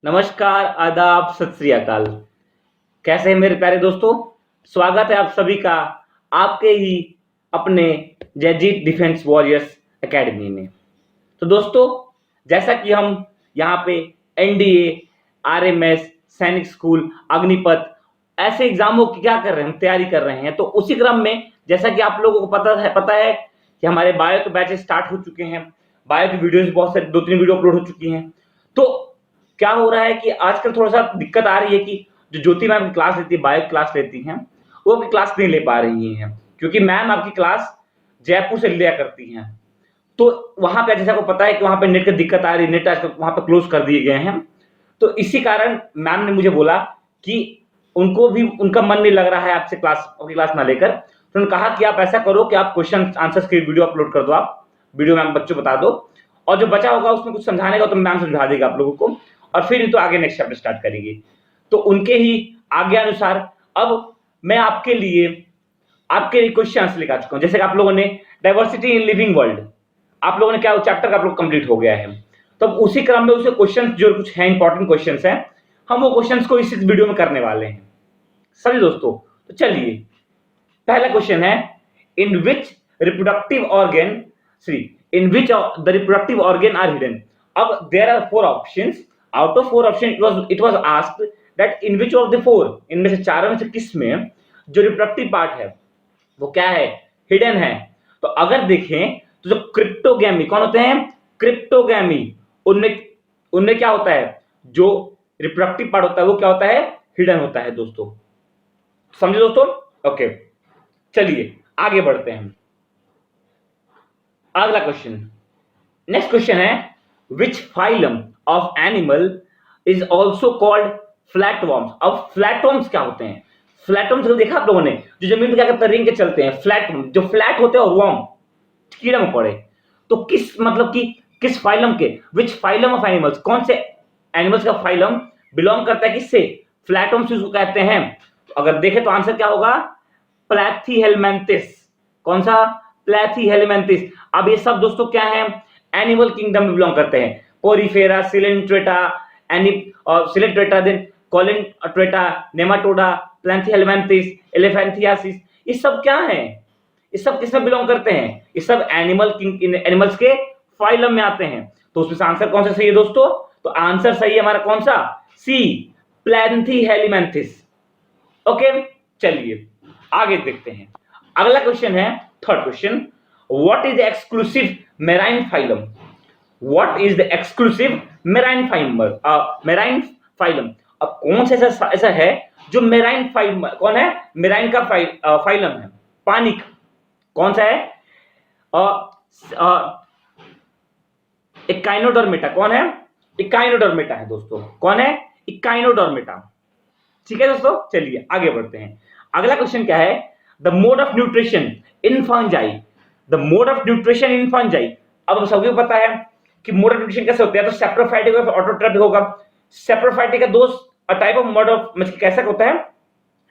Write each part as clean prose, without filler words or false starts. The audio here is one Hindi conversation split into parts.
नमस्कार, आदाब, सत श्री अकाल। कैसे हैं मेरे प्यारे दोस्तों? स्वागत है आप सभी का आपके ही अपने जयजीत डिफेंस वॉरियर्स एकेडमी में। तो दोस्तों, जैसा कि हम यहाँ पे एनडीए, आरएमएस, सैनिक स्कूल, अग्निपथ ऐसे एग्जामों की क्या कर रहे हैं, हम तैयारी कर रहे हैं। तो उसी क्रम में जैसा कि आप लोगों को पता है कि हमारे बायो के बैचेस स्टार्ट हो चुके हैं। बायो की वीडियोस बहुत सारी 2-3 वीडियो अपलोड हो चुकी हैं। तो क्या हो रहा है कि आजकल थोड़ा-सा दिक्कत आ रही है कि जो ज्योति मैम क्लास लेती है, बायो क्लास लेती हैं, वो अपनी क्लास नहीं ले पा रही हैं, क्योंकि मैम आपकी क्लास जयपुर से लिया करती हैं। तो वहाँ पे जैसे आपको पता है कि वहाँ पे नेट की दिक्कत आ रही है, नेट आजकल वहाँ पे क्लोज़ कर दिए गए हैं। तो इसी कारण मैम ने मुझे बोला कि उनको भी उनका मन नहीं लग रहा है आपसे आपकी क्लास ना लेकर। तो उन्होंने कहा कि आप ऐसा करो कि आप क्वेश्चन आंसर्स की वीडियो अपलोड कर दो, आप वीडियो मैम बच्चों को बता दो, और जो बचा होगा उसमें कुछ समझाने का तो मैम समझा देगा आप लोगों को, और फिर तो आगे नेक्स्ट चैप्टर स्टार्ट करेंगे। तो उनके ही आज्ञा अनुसार अब मैं आपके लिए क्वेश्चंस लेकर आ चुका हूं। जैसे कि आप लोगों ने डाइवर्सिटी इन लिविंग वर्ल्ड, आप लोगों ने क्या चैप्टर का आप लोग कंप्लीट हो गया है। तो उसी क्रम में उसे क्वेश्चंस जो कुछ हैं, इंपॉर्टेंट क्वेश्चंस हैं, हम वो क्वेश्चंस को इस वीडियो में करने वाले हैं सभी दोस्तों। तो चलिए, पहला क्वेश्चन है, in which reproductive organ in which the reproductive organ are hidden. अब there are 4 options, out of 4 option it was asked that in which of the 4, इनमें से चारों में से किस में जो रिप्रोडक्टिव पार्ट है वो क्या है, हिडन है। तो अगर देखें तो जो क्रिप्टोगैमी कौन होते हैं, क्रिप्टोगैमी, उनमें उनमें क्या होता है, जो रिप्रोडक्टिव पार्ट होता है वो क्या होता है, हिडन होता है दोस्तों। समझे दोस्तों? ओके, चलिए आगे बढ़ते हैं। अगला क्वेश्चन, नेक्स्ट क्वेश्चन है, which phylum of animal is also called flatworms. अब फ्लैटवर्म्स क्या होते हैं? फ्लैटवर्म्स को देखा आप लोगों ने, जो जमीन पे क्या करते हैं, रिंग के चलते हैं, फ्लैटवर्म जो फ्लैट होते हैं, और वर्म कीड़ा मकोड़े। तो किस मतलब कि किस फाइलम के, विच फाइलम ऑफ एनिमल्स, कौन से एनिमल्स का फाइलम बिलोंग करता है किससे, फ्लैटवर्म्स इसको कहते हैं। तो अगर देखें तो आंसर क्या होगा, प्लैथीहेलमिन्थिस। कौन सा, प्लैथीहेलमिन्थिस। अब ये सब दोस्तों क्या है, एनिमल किंगडम में बिलोंग करते हैं। Porifera, Coelenterata, Coelenterata, then Coelenterata, Nematoda, Platyhelminthes, elephantiasis, ये सब क्या है, ये सब किसमें बिलोंग करते हैं, ये सब एनिमल्स के फाइलम में आते हैं। तो उसमें से आंसर कौन सा सही है दोस्तों? तो आंसर सही है हमारा कौन सा, सी, प्लैथीहेलमिन्थिस। ओके, चलिए आगे देखते हैं। अगला क्वेश्चन है, third question, what is the exclusive marine phylum. What is the exclusive marine phylum. अब कौन सा ऐसा है जो मेराइन फाइलम, कौन है, मेराइन का फाइलम है, पानी का, कौन सा है, इकाइनोडर्मेटा। कौन है, इकाइनोडर्मेटा है दोस्तों। कौन है, इकाइनोडर्मेटा। ठीक है दोस्तों, चलिए आगे बढ़ते हैं। अगला क्वेश्चन क्या है, the mode of nutrition in fungi. The mode of nutrition in fungi. अब सबको पता है कि मोड ऑफ न्यूट्रिशन कैसे होता है, तो सेप्रोफाइटिक और ऑटोट्रॉपिक होगा। सेप्रोफाइटिक का दो टाइप ऑफ मोड ऑफ कैसा होता है,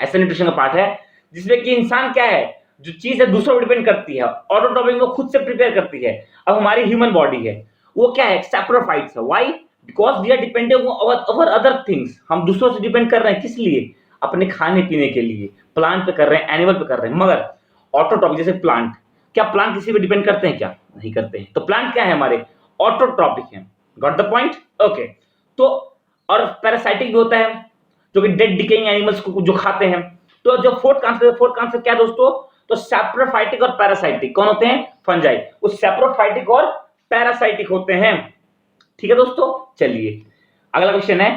ऐसा न्यूट्रिशन का पार्ट है जिसमें कि इंसान क्या है, जो चीज है दूसरों पर डिपेंड करती है। ऑटोट्रॉपिक वो खुद से प्रिपेयर करती है। अब हमारी ह्यूमन बॉडी है वो क्या है, सैप्रोफाइट्स है। Why, because we are dependent over other things. हम दूसरों से डिपेंड कर रहे हैं, किस लिए, अपने खाने पीने के लिए। प्लांट पे कर रहे हैं, एनिमल पे कर रहे हैं। मगर ऑटोट्रॉपिक जैसे प्लांट, क्या प्लांट किसी पे डिपेंड करते हैं, क्या नहीं करते हैं। तो प्लांट क्या है, हमारे ऑटोट्रॉपिक है। Got the point? ओके। तो और पैरासाइटिक भी होता है, जो कि डेड डिकेइंग एनिमल्स को जो खाते हैं। तो जो फोर्थ आंसर क्या दोस्तों, तो सैप्रोफाइटिक और पैरासाइटिक कौन होते हैं, फंजाई। वो सैप्रोफाइटिक और पैरासाइटिक होते हैं। ठीक है दोस्तों, चलिए अगला क्वेश्चन है,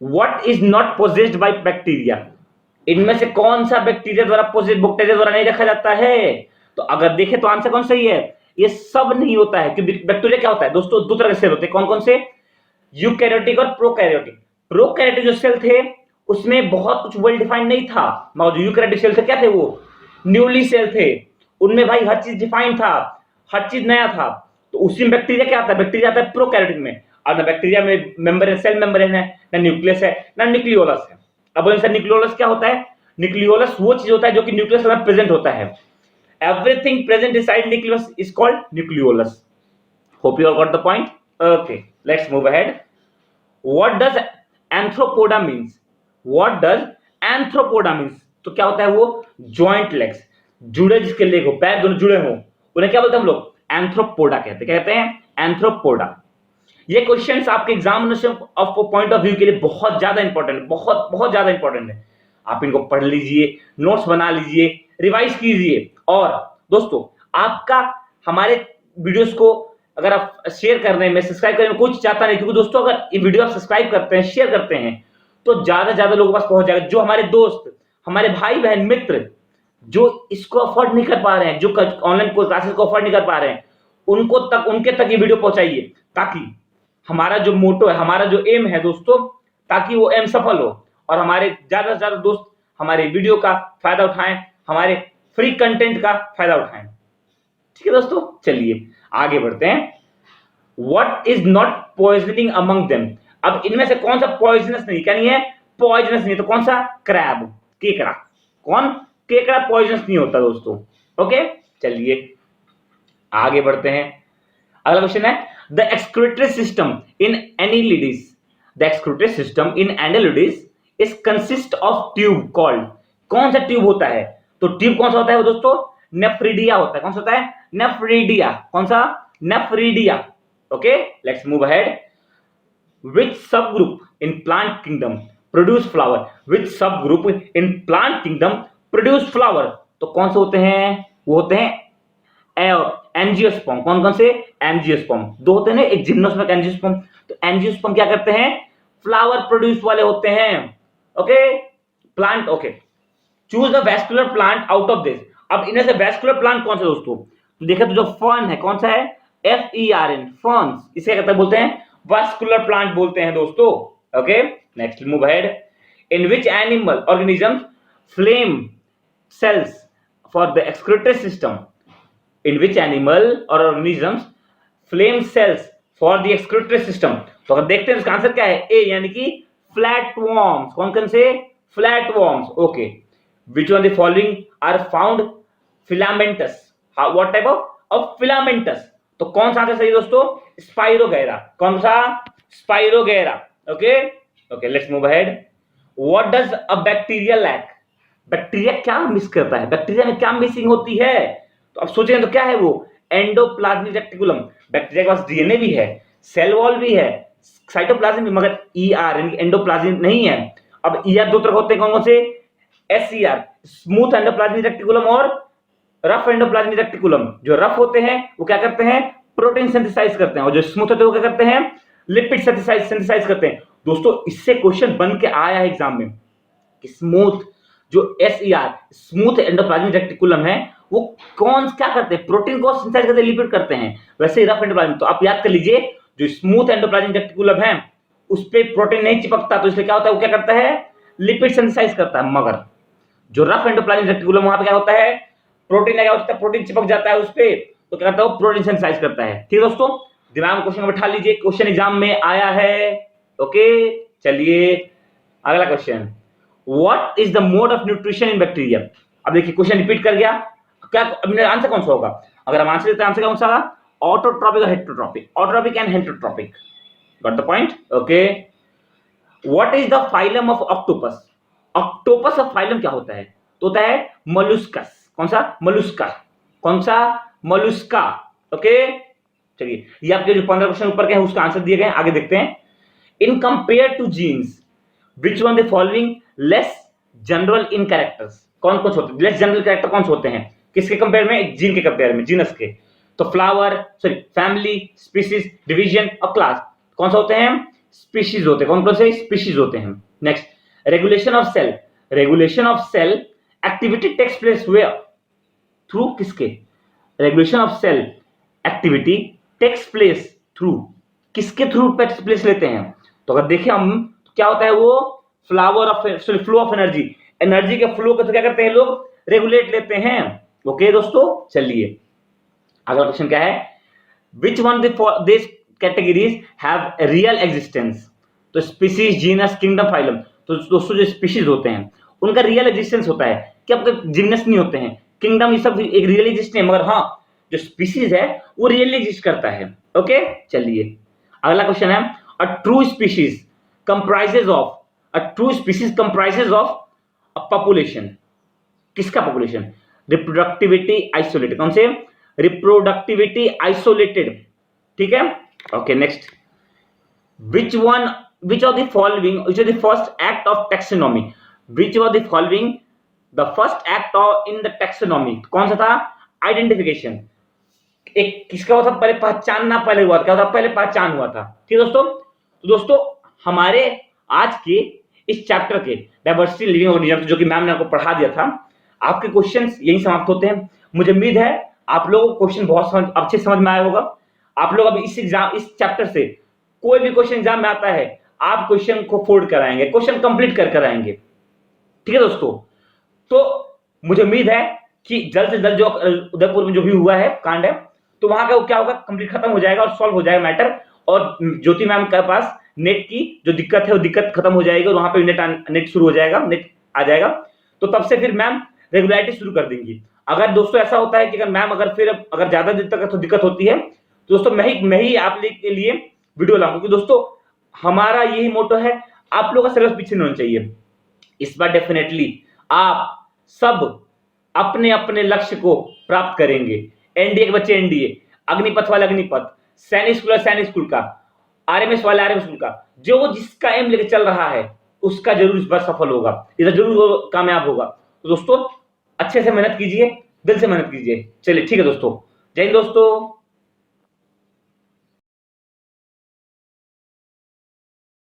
what is not possessed by bacteria. इनमें से कौन सा बैक्टीरिया द्वारा बैक्टीरिया द्वारा नहीं रखा जाता है। तो अगर देखें तो आंसर कौन सही है, ये सब नहीं होता है। क्योंकि बैक्टीरिया क्या होता है दोस्तों, दो तरह के सेल होते हैं। कौन कौन से, यूकैरियोटिक और प्रोकैरियोटिक। प्रोकैरियोटिक जो सेल थे उसमें बहुत कुछ वेल डिफाइंड नहीं था, मगर जो यूकैरियोटिक सेल थे क्या थे, वो न्यूली सेल थे। उनमें भाई हर चीज डिफाइंड था, हर चीज नया था। तो उसी में बैक्टीरिया क्या आता है, बैक्टीरिया आता है प्रोकैरियोटिक में। और ना बैक्टीरिया में मेंब्रेन, सेल मेंब्रेन है, ना न्यूक्लियस है, ना न्यूक्लियोलस है। अब न्यूक्लियोलस क्या होता है, न्यूक्लियोलस वो चीज होता है जो कि न्यूक्लियस में प्रेजेंट होता है। Everything present inside nucleus is called nucleolus. Hope you all got the point. Okay, let's move ahead. What does Arthropoda means, what does Arthropoda means, तो क्या होता है वो, जॉइंट लेग्स, जुड़े जिसके लेग हो, पैर दोनों जुड़े हो, उन्हें क्या बोलते हैं हम लोग, एंथ्रोपोडा कहते हैं। क्या कहते हैं, एंथ्रोपोडा। ये क्वेश्चंस आपके examination of point of view के लिए बहुत ज्यादा इंपॉर्टेंट है, बहुत बहुत ज्यादा इंपॉर्टेंट है। आप इनको पढ़ लीजिए, नोट्स बना लीजिए, रिवाइज कीजिए। और दोस्तों आपका हमारे वीडियोस को अगर आप शेयर करने में, सब्सक्राइब करने में कुछ चाहता नहीं, क्योंकि दोस्तों अगर ये वीडियो आप सब्सक्राइब करते हैं, शेयर करते हैं, तो ज्यादा ज्यादा लोगों के पास पहुंच जाएगा। जो हमारे दोस्त, हमारे भाई बहन मित्र जो इसको अफोर्ड नहीं कर पा रहे हैं, जो ऑनलाइन क्लासेस को अफोर्ड नहीं कर पा रहे हैं, उनके तक ये वीडियो पहुंचाइए, ताकि हमारा जो मोटो है, हमारा जो एम है दोस्तों, ताकि वो एम सफल हो और हमारे ज्यादा से ज्यादा दोस्त हमारे वीडियो का फायदा उठाएं, हमारे फ्री कंटेंट का फायदा उठाएं। ठीक है दोस्तों, चलिए आगे बढ़ते हैं। What is not poisoning among them, अब इनमें से कौन सा पॉइजनस नहीं, क्या नहीं है, पॉइजनस नहीं, तो कौन सा, क्रैब, केकड़ा। कौन, केकड़ा पॉइजनस नहीं होता दोस्तों। ओके, चलिए आगे बढ़ते हैं। अगला क्वेश्चन है, the excretory system in annelids, the excretory system in annelids is consist of tube called, कौन सा ट्यूब होता है, तो ट्यूब कौन सा होता है दोस्तों, नेफ्रिडिया होता है। कौन सा होता है, नेफ्रिडिया। कौन सा, nephridia. Okay, let's move ahead. Which subgroup in plant kingdom produce flower? Which subgroup in plant kingdom produce flower? तो कौन से होते हैं, वो होते हैं एंजियोस्पर्म। कौन कौन से, एंजियोस्पर्म। दो होते हैं ना, एक जिम्नोस्पर्म, एक एंजियोस्पर्म। तो एंजियोस्पर्म क्या करते हैं, फ्लावर प्रोड्यूस वाले होते हैं। Okay, plant. Okay, choose the vascular plant out of this. अब इनमें से वैस्कुलर प्लांट कौन सा दोस्तों, तो देखा तो जो फर्न है, कौन सा है, FERN, फर्न्स, इसे कहते हैं, बोलते हैं वास्कुलर प्लांट बोलते हैं दोस्तों। Okay, next move ahead. In which animal organism flame cells for the excretory system, in which animal और organisms flame cells for the excretory system. तो अगर देखते हैं इसका आंसर क्या है, ए, यानी कि फ्लैट वॉर्म्स। कौन कौन से, flat worms. Okay, which one the following are found filamentous, what type of filamentous, तो कौन सा आंसर सही दोस्तों, स्पाइरोगैरा। कौन सा, Spirogyra. Okay okay, let's move ahead. What does a bacteria lack, bacteria क्या मिस करता है, बैक्टीरिया में क्या मिसिंग होती है, तो अब सोचें तो क्या है वो, एंडोप्लाज्मिक रेटिकुलम। बैक्टीरिया के पास डीएनए भी है, सेल वॉल भी है, साइटोप्लाज्म भी, मगर ER यानी एंडोप्लाज्म नहीं है। अब ER दो तरह होते हैं, कौन कौन से, SER स्मूथ एंडोप्लाज्मिक रेटिकुलम और रफ एंडोप्लाज्मिक रेटिकुलम। जो रफ होते हैं वो क्या करते हैं, प्रोटीन सिंथेसाइज करते हैं, और जो स्मूथ होते हैं वो क्या करते हैं, लिपिड सिंथेसाइज करते हैं। दोस्तों इससे क्वेश्चन बन के आया है एग्जाम में कि स्मूथ, जो SER स्मूथ एंडोप्लाज्मिक रेटिकुलम है, वो कौन क्या करते हैं, प्रोटीन को सिंथेसाइज करते हैं, लिपिड करते हैं। वैसे ही रफ एंडोप्लाज्मिक, तो आप याद कर लीजिए, जो स्मूथ एंडोप्लाज्मिक रेटिकुलम है उस पे प्रोटीन नहीं चिपकता, तो इसलिए क्या होता है, वो क्या करता है, लिपिड सिंथेसाइज करता है। मगर जो रफ एंडोप्लाज्मिक रेटिकुलम, वहां पे क्या होता है, प्रोटीन लगा होता है, प्रोटीन चिपक जाता है उस पे, तो क्या करता है, प्रोटीन सिंथेसाइज करता है। ठीक है दोस्तों, दिमाग में क्वेश्चन बैठा लीजिए, क्वेश्चन एग्जाम में आया है। ओके, चलिए अगला question, what is the mode of nutrition in bacteria. अब देखिए क्वेश्चन रिपीट कर गया, क्या अब आंसर कौन सा होगा, अगर हम आंसर देते हैं, आंसर कौन सा होगा, ऑटोट्रॉपिक और heterotrophic, autotrophic and heterotrophic. Got the point. Okay, what is the phylum of octopus, octopus का फाइलम क्या होता है, तो होता है मोलुस्कस। कौन सा, मोलुस्का। कौन सा, मोलुस्का। ओके, चलिए ये आपके जो 15 क्वेश्चन ऊपर के हैं उसका आंसर दिए गए हैं, आगे देखते हैं। In compare to genes which one the following less general in characters, कौन कौन से होते हैं, लेस जनरल कैरेक्टर कौन से होते हैं, किसके कंपेयर में, जीन के कंपेयर में, जीनस के। तो flower, sorry family, species, division और क्लास, कौन सा होते हैं, स्पीशीज होते हैं। कौन कौन से स्पीशीज होते हैं। Next, regulation of cell, regulation of cell activity takes place where, through किसके, regulation of cell activity takes place through, किसके थ्रू प्लेस लेते हैं। तो अगर देखें हम, तो क्या होता है वो, flower of, sorry flow of energy, energy के फ्लो को तो क्या करते हैं लोग, रेगुलेट लेते हैं। ओके दोस्तों, चलिए अगला क्वेश्चन क्या है, which one this categories have real existence. तो स्पीसीज, जीनस, किंगडम, फाइलम, तो दोस्तों जो स्पीशीज होते हैं उनका रियल एग्जिस्टेंस होता है, कि आपके जीनस नहीं होते हैं, किंगडम ये सब एक रियल एग्जिस्ट नहीं है, मगर हाँ जो स्पीशीज है वो रियली एग्जिस्ट करता है। ओके, चलिए अगला क्वेश्चन है, a true species comprises of a true species comprises of a population. किसका पॉपुलेशन? रिप्रोडक्टिविटी आइसोलेटेड। कौन से? रिप्रोडक्टिविटी आइसोलेटेड। ठीक है, okay next. which of the following, which is the first act of taxonomy, which of the following the first act of in the taxonomy? कौन सा था? आइडेंटिफिकेशन। एक किसका हुआ था? पहले पहचानना पहले हुआ था। क्या था? पहले पहचान हुआ था। ठीक है दोस्तों, तो दोस्तों हमारे आज के इस चैप्टर के डाइवर्सिटी लिविंग ऑर्गेनिज्म जो कि मैम ने आपको पढ़ा दिया था, आपके क्वेश्चंस यही समाप्त होते हैं। मुझे उम्मीद है आप लोगों को क्वेश्चन बहुत अच्छे समझ में आया होगा। आप लोग अब इस चैप्टर से कोई भी क्वेश्चन एग्जाम में आता है, आप क्वेश्चन को फोल्ड कराएंगे, क्वेश्चन कंप्लीट कर आएंगे। ठीक है दोस्तों, तो मुझे उम्मीद है कि जल्द से जल्द जो उदयपुर में जो भी हुआ है कांड है, तो वहां का क्या होगा, कंप्लीट खत्म हो जाएगा और सॉल्व हो जाएगा मैटर। और ज्योति मैम के पास नेट की जो दिक्कत है वो दिक्कत खत्म हो जाएगी और वहां पे नेट शुरू हो जाएगा, नेट आ जाएगा। तो तब से फिर मैम रेगुलरिटी शुरू कर देंगी। अगर दोस्तों ऐसा होता है कि अगर मैम अगर ज्यादा दिन तक तो दिक्कत होती है, तो दोस्तों मैं ही आप के लिए वीडियो लाऊंगा। क्योंकि दोस्तों हमारा यही मोटो है, आप लोगों का सिलेबस पीछे नहीं होना चाहिए। इस बार डेफिनेटली आप सब अपने अपने लक्ष्य को प्राप्त करेंगे। एनडीए के बच्चे एनडीए, अग्निपथ वाले अग्निपथ, सैनिक स्कूल सैनिक स्कूल का, आरएमएस वाले आरएमएस स्कूल का, जो जिसका एम लेके चल रहा है उसका जरूर इस बार सफल होगा, इधर जरूर कामयाब होगा। तो दोस्तों अच्छे से मेहनत कीजिए, दिल से मेहनत कीजिए। चलिए ठीक है दोस्तों, जय हिंद दोस्तों।